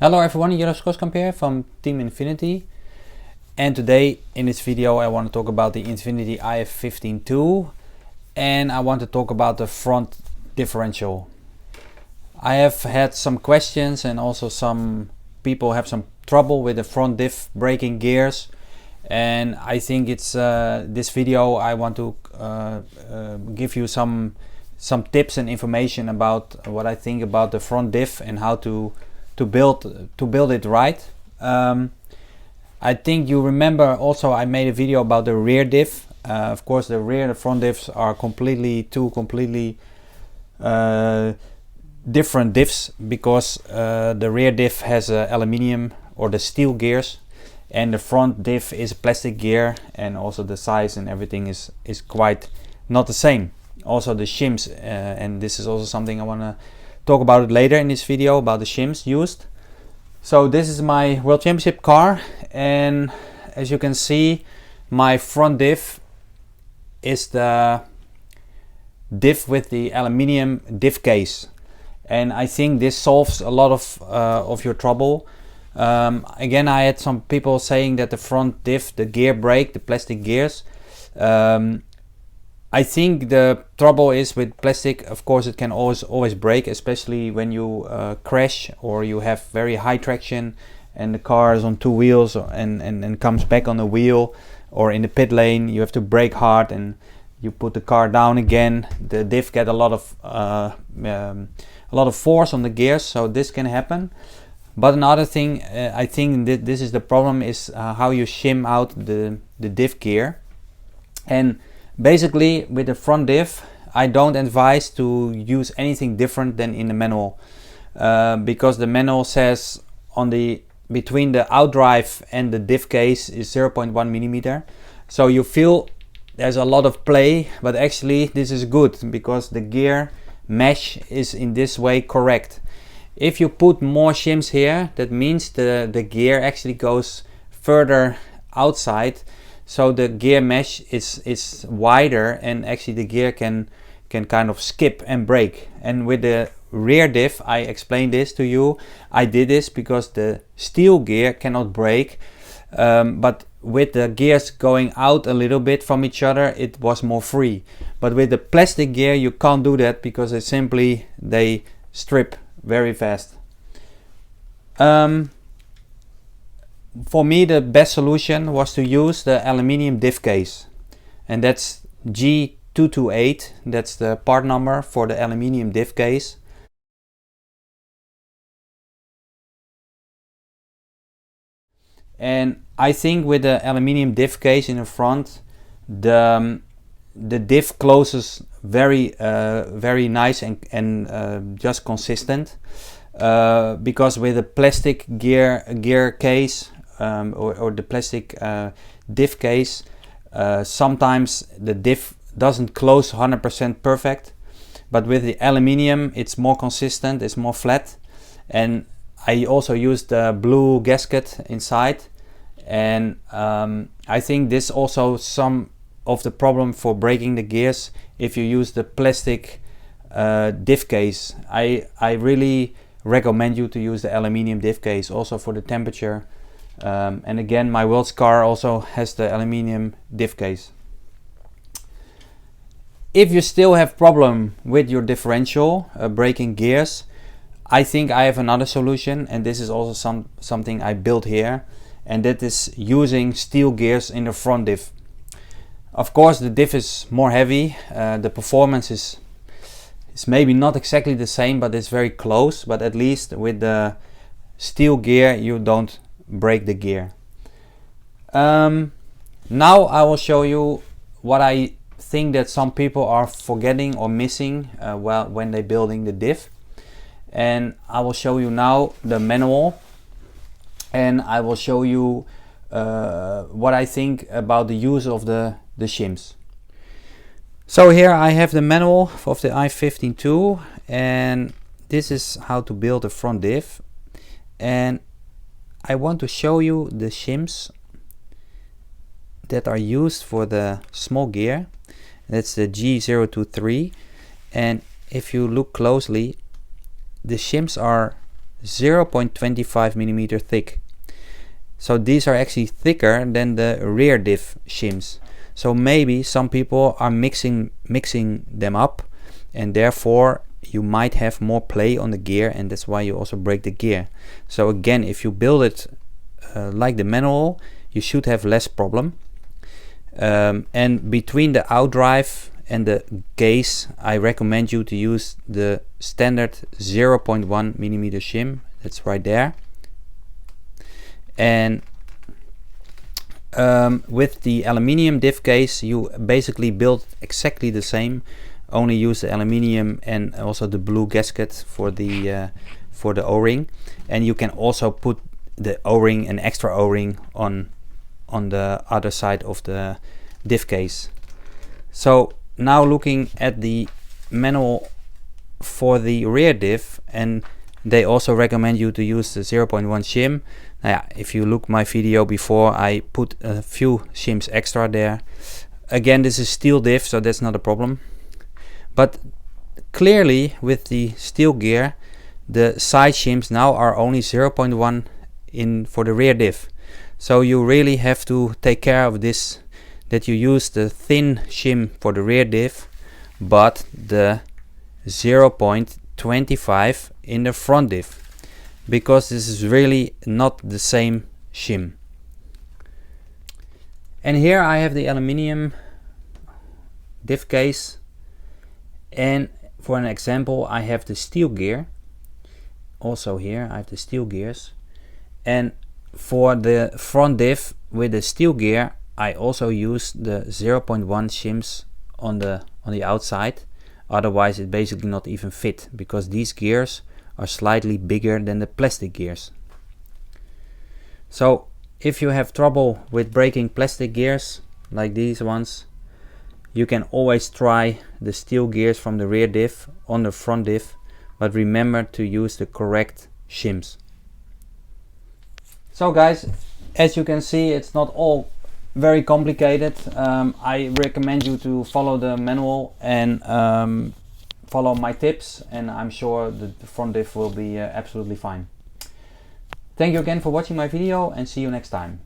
Hello everyone, Jilles Groskamp here from Team Infinity, and today in this video I want to talk about the Infinity IF15-2 and I want to talk about the front differential. I have had some questions and also some people have some trouble with the front diff braking gears, and I think it's this video I want to give you some tips and information about what I think about the front diff and how to build it right. I think you remember also I made a video about the rear diff. Of course the rear and the front diffs are two completely different diffs, because the rear diff has aluminium or the steel gears, and the front diff is a plastic gear, and also the size and everything is quite not the same. Also the shims, and this is also something I want to talk about it later in this video about the shims used. So this is my World Championship car, and as you can see my front diff is the diff with the aluminium diff case, and I think this solves a lot of your trouble. Again, I had some people saying that the front diff, the gear brake, the plastic gears, I think the trouble is with plastic. Of course it can always break, especially when you crash or you have very high traction and the car is on two wheels and comes back on the wheel, or in the pit lane you have to brake hard and you put the car down again. The diff get a lot of force on the gears, so this can happen. But another thing, I think this is the problem, is how you shim out the diff gear. And basically with the front diff I don't advise to use anything different than in the manual, because the manual says on between the outdrive and the diff case is 0.1 millimeter. So you feel there's a lot of play, but actually this is good because the gear mesh is in this way correct. If you put more shims here, that means the gear actually goes further outside, so the gear mesh is wider, and actually the gear can kind of skip and brake. And with the rear diff, I explained this to you. I did this because the steel gear cannot brake, but with the gears going out a little bit from each other it was more free. But with the plastic gear you can't do that because they strip very fast. For me the best solution was to use the aluminium diff case, and that's G228, that's the part number for the aluminium diff case. And I think with the aluminium diff case in the front, the diff closes very nice and just consistent, because with the plastic gear case or the plastic diff case, sometimes the diff doesn't close 100% perfect, but with the aluminium it's more consistent, it's more flat. And I also used the blue gasket inside, and I think this also some of the problem for braking the gears if you use the plastic diff case. I really recommend you to use the aluminium diff case also for the temperature, and again my World's car also has the aluminium diff case. If you still have problem with your differential braking gears, I think I have another solution, and this is also something I built here, and that is using steel gears in the front diff. Of course the diff is more heavy, the performance is maybe not exactly the same, but it's very close. But at least with the steel gear you don't break the gear. Now I will show you what I think that some people are forgetting or missing when they're building the diff. And I will show you now the manual, and I will show you what I think about the use of the shims. So here I have the manual of the IF15-2, and this is how to build a front diff. And I want to show you the shims that are used for the small gear. That's the G023, and if you look closely, the shims are 0.25 millimeter thick. So these are actually thicker than the rear diff shims. So maybe some people are mixing them up, and therefore you might have more play on the gear, and that's why you also break the gear. So again, if you build it like the manual, you should have less problem. And between the outdrive and the case, I recommend you to use the standard 0.1 millimeter shim. That's right there. And with the aluminium diff case, you basically build exactly the same, only use the aluminium and also the blue gasket for the O-ring, and you can also put the O-ring, an extra O-ring on the other side of the diff case. So now looking at the manual for the rear diff, and they also recommend you to use the 0.1 shim. Now, if you look my video before, I put a few shims extra there. Again, this is steel diff, so that's not a problem. But clearly with the steel gear, the side shims now are only 0.1 in for the rear diff. So you really have to take care of this, that you use the thin shim for the rear diff, but the 0.25 in the front diff, because this is really not the same shim. And here I have the aluminium diff case, and for an example I have the steel gear. Also here I have the steel gears, and for the front diff with the steel gear I also use the 0.1 shims on the outside. Otherwise it basically not even fit, because these gears are slightly bigger than the plastic gears. So if you have trouble with breaking plastic gears like these ones, you can always try the steel gears from the rear diff on the front diff, but remember to use the correct shims. So guys, as you can see, it's not all very complicated. I recommend you to follow the manual and follow my tips, and I'm sure the front diff will be absolutely fine. Thank you again for watching my video, and see you next time.